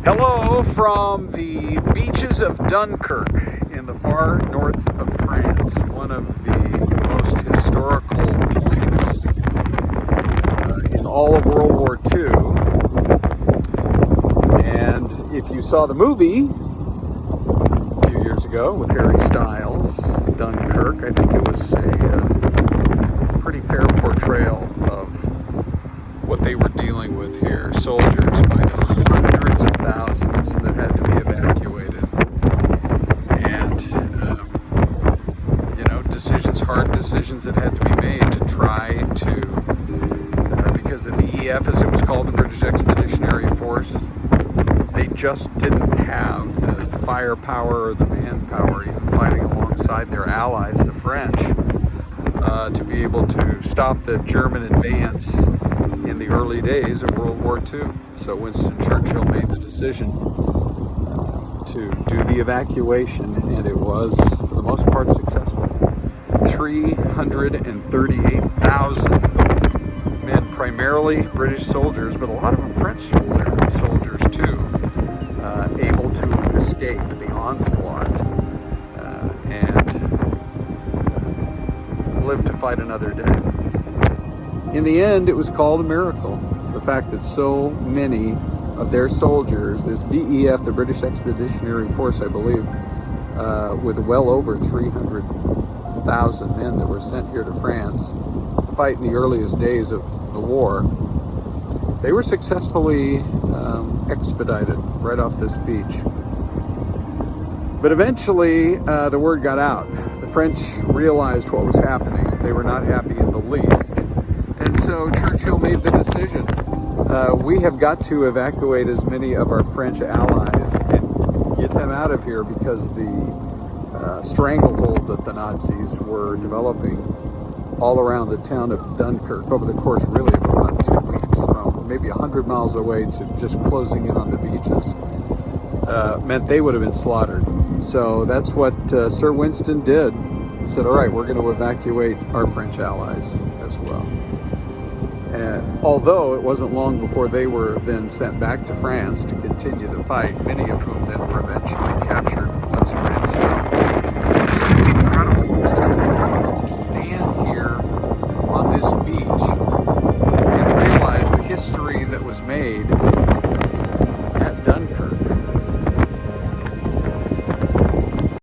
Hello from the beaches of Dunkirk in the far north of France, one of the most historical points in all of World War II. And if you saw the movie a few years ago with Harry Styles, Dunkirk, I think it was a pretty fair portrayal of what they were dealing with here. Soldiers by the hundreds of thousands that had to be evacuated. And, hard decisions that had to be made to try to, because the BEF, as it was called, the British Expeditionary Force, they just didn't have the firepower or the manpower, even fighting alongside their allies, the French, to be able to stop the German advance in the early days of World War II. So Winston Churchill made the decision to do the evacuation, and it was, for the most part, successful. 338,000 men, primarily British soldiers, but a lot of them French soldiers too, able to escape the onslaught and live to fight another day. In the end, it was called a miracle. The fact that so many of their soldiers, this BEF, the British Expeditionary Force, I believe, with well over 300,000 men that were sent here to France to fight in the earliest days of the war, they were successfully expedited right off this beach. But eventually, the word got out. The French realized what was happening. They were not happy in the least. And so Churchill made the decision. We have got to evacuate as many of our French allies and get them out of here, because the stranglehold that the Nazis were developing all around the town of Dunkirk over the course really of about 2 weeks, from maybe 100 miles away to just closing in on the beaches, meant they would have been slaughtered. So that's what Sir Winston did. He said, all right, we're going to evacuate our French allies as well. And although it wasn't long before they were then sent back to France to continue the fight, many of whom then were eventually captured once France